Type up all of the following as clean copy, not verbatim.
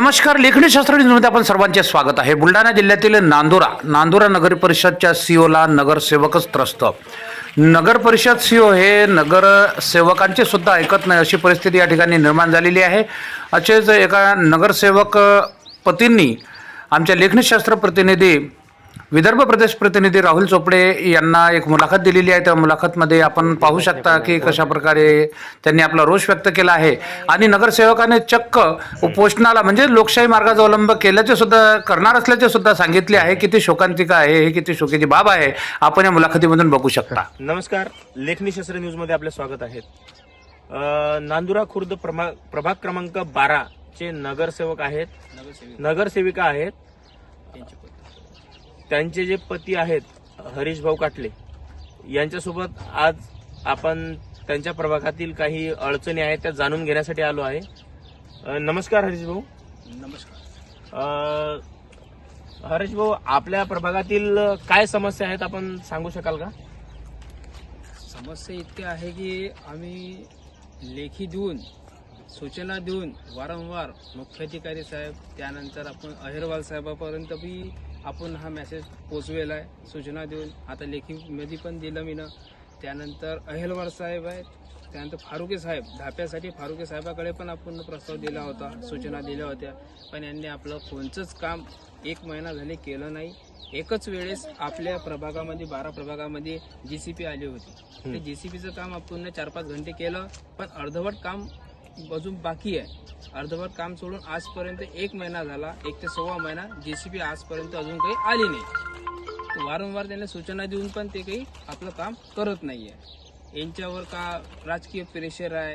नमस्कार. लेखणी शास्त्र न्यूजमध्ये आपण सर्वांचे स्वागत आहे. बुलढाणा जिल्ह्यातील नांदुरा नगर परिषदच्या सीओला नगरसेवकच त्रस्त. नगर परिषद सीओ हे नगरसेवकांचे सुद्धा ऐकत नाही अशी परिस्थिती या ठिकाणी निर्माण झालेली आहे. असेच एका नगरसेवक पतींनी आमच्या लेखनीशास्त्र प्रतिनिधी विदर्भ प्रदेश प्रतिनिधी राहुल चोपडे यांना एक मुलाखत दिलेली आहे. त्या मुलाखतमध्ये आपण पाहू शकता की कशा प्रकारे त्यांनी आपला रोष व्यक्त केला आहे आणि नगरसेवकाने चक्क उपोषणाला म्हणजे लोकशाही मार्गाचा अवलंब केल्याचे सुद्धा करणार असल्याचे सुद्धा सांगितले आहे. किती शोकांतिका आहे, हे किती शोकेची बाब आहे, आपण या मुलाखतीमधून बघू शकता. नमस्कार. लेखनीशास्त्र न्यूजमध्ये आपले स्वागत आहे. नांदुरा खुर्द प्रभाग क्रमांक 12 चे नगरसेवक आहेत, नगरसेविका आहेत. त्यांचे जे पती आहेत हरीश भाऊ काटले यांच्यासोबत आज आपण त्यांच्या प्रभागातील काही अडचणी आहेत त्या जाणून घेण्यासाठी आलो आहे. नमस्कार हरीश भाऊ. नमस्कार. हरीश भाऊ, आपल्या प्रभागातील काय समस्या आहेत आपण सांगू शकाल का? समस्या इतकी आहे की आम्ही लेखी देऊन सूचना देऊन वारंवार मुख्याधिकारी साहेब त्यानंतर आपण अहिरवाल साहेबापर्यंत बी आपण हा मेसेज पोचवेला आहे. सूचना देऊन आता लेखीमध्ये पण दिलं मी ना. त्यानंतर अहिरवाल साहेब आहेत, त्यानंतर फारुके साहेब धाप्यासाठी फारुके साहेबाकडे पण आपण प्रस्ताव दिला होता, सूचना दिल्या होत्या. पण यांनी आपलं कोणचंच काम 1 महिना झाले केलं नाही. एकच वेळेस आपल्या प्रभागामध्ये 12 प्रभागामध्ये JCP आली होती. ते JCPचं काम आपण 4-5 घंटे केलं, पण अर्धवट काम अजून बाकी आहे. अर्धवट काम सोडून आजपर्यंत 1 महिना झाला, 1 ते 1.25 महिना JCP आजपर्यंत अजून काही आली नाही. वारंवार त्यांना सूचना देऊन पण ते काही आपलं काम करत नाहीये. यांच्यावर का राजकीय प्रेशर आहे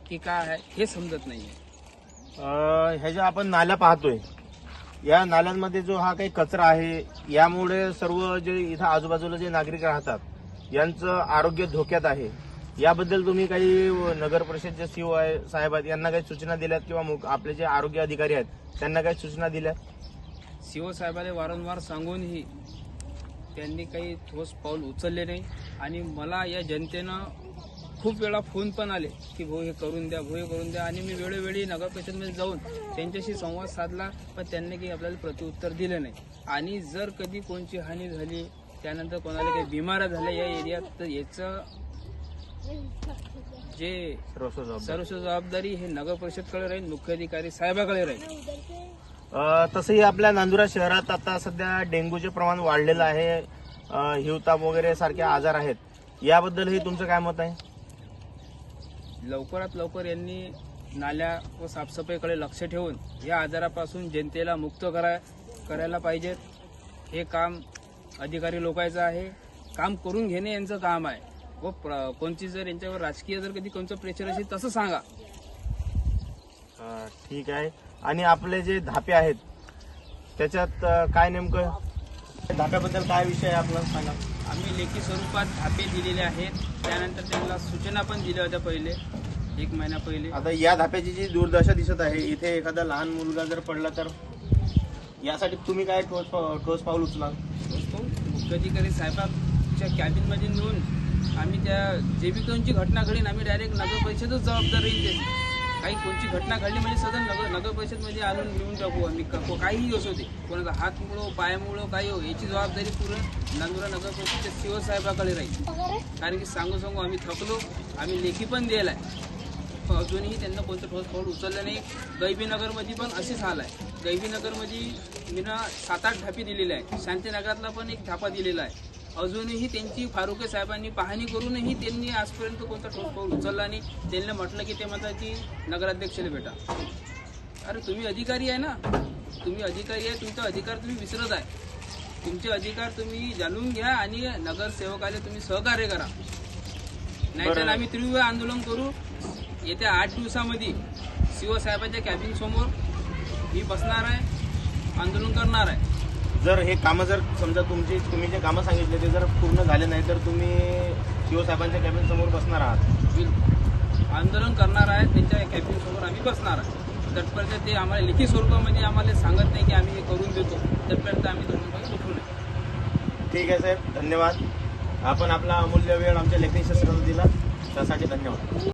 की काय आहे हे समजत नाहीये. ह्या ज्या आपण नाल्या पाहतोय, या नाल्यांमध्ये जो हा काही कचरा आहे, यामुळे सर्व जे इथं आजूबाजूला जे नागरिक राहतात यांचं आरोग्य धोक्यात आहे. याबद्दल तुम्ही काही नगर परिषदचे सीओ साहेब आहेत यांना काही सूचना दिल्यात किंवा आपले जे आरोग्य अधिकारी आहेत त्यांना काही सूचना दिल्यात? सीओ साहेबांनी वारंवार सांगूनही त्यांनी काही ठोस पाऊल उचलले नाही. आणि मला या जनतेनं खूप वेळा फोन पण आले की भाऊ हे करून द्या, भाऊ हे करून द्या. आणि मी वेळोवेळी नगर परिषदमध्ये जाऊन त्यांच्याशी संवाद साधला, पण त्यांनी काही आपल्याला प्रत्युत्तर दिलं नाही. आणि जर कधी कोणची हानी झाली, त्यानंतर कोणाला काही बिमाऱ्या झाल्या या एरियात, तर याचं जे सर्व जबाबदारी हे नगर परिषदकडे राहील, मुख्याधिकारी साहेबाकडे राहील. तसंही आपल्या नांदुरा शहरात आता सध्या डेंग्यूचे प्रमाण वाढलेलं आहे, हिवताप वगैरे सारखे आजार आहेत. याबद्दलही तुमचं काय मत आहे? लवकरात लवकर यांनी नाल्या व साफसफाईकडे लक्ष ठेवून या आजारापासून जनतेला मुक्त करायला पाहिजेत. हे काम अधिकारी लोकांचं आहे, काम करून घेणे यांचं काम आहे. व कोणती जर यांच्यावर राजकीय जर कधी कोणतं प्रेशर असेल तसं सांगा. ठीक आहे. आणि आपले जे धापे आहेत त्याच्यात काय नेमकं धाप्याबद्दल काय विषय आहे आपल्याला सांगा. आम्ही लेखी स्वरूपात धापे दिलेले आहेत, त्यानंतर त्यांना सूचना पण दिल्या होत्या पहिले 1 महिना पहिले. आता या धाप्याची जी दुर्दशा दिसत आहे, इथे एखादा लहान मुलगा जर पडला तर यासाठी तुम्ही काय ठोस पाऊल उचलाल? मुख्याधिकारी साहेबांच्या कॅबिनमध्ये नेऊन आम्ही त्या जे बी कोणची घटना घडीन आम्ही डायरेक्ट नगर परिषदच जबाबदार राहील. त्याची काही कोणची घटना घडली म्हणजे सदन नगर परिषदमध्ये आणून घेऊन टाकू आम्ही. काहीही असो ते, कोणाचा हात मुळो पायामुळो काही हो, याची जबाबदारी पूर्ण नांदुरा नगर परिषदच्या सीओ साहेबाकडे राहील. कारण की सांगू आम्ही थकलो. आम्ही लेखी पण दिला आहे, पण अजूनही त्यांना कोणतं ठोस पाऊल उचललं नाही. गैबीनगरमध्ये पण असेच हाल आहे. गैबीनगरमध्ये मी 7-8 धापे दिलेले आहे. शांतीनगरातला पण 1 धापा दिलेला आहे. अजूनही त्यांची फारुके साहेबांनी पाहणी करूनही त्यांनी आजपर्यंत कोणता ठोस पाऊल उचलला नाही. त्यांना म्हटलं की ते म्हणतात की नगराध्यक्षाला भेटा. अरे तुम्ही अधिकारी आहे ना, तुम्ही अधिकारी आहे, तुमचा अधिकार तुम्ही विसरत आहे. तुमचे अधिकार तुम्ही जाणून घ्या आणि नगरसेवकाला तुम्ही सहकार्य करा. नाहीतर आम्ही तीव्र आंदोलन करू. येत्या 8 दिवसामध्ये सीओ साहेबांच्या कॅबिन समोर मी बसणार आहे, आंदोलन करणार आहे. जर हे कामं जर समजा तुम्ही जे कामं सांगितले ते जर पूर्ण झाले नाही तर तुम्ही सीओ साहेबांच्या कॅबिन समोर बसणार आहात? आंदोलन करणार आहे, त्यांच्या कॅबिन समोर आम्ही बसणार आहे. तत्पर्यंत ते आम्हाला लिखित स्वरूपामध्ये आम्हाला सांगत नाही की आम्ही हे करून देतो, तत्पर्यंत आम्ही दोघांना उठू नये. ठीक आहे साहेब, धन्यवाद. आपण आपला अमूल्य वेळ आमच्या लेखनीशास्त्राला दिला त्यासाठी धन्यवाद.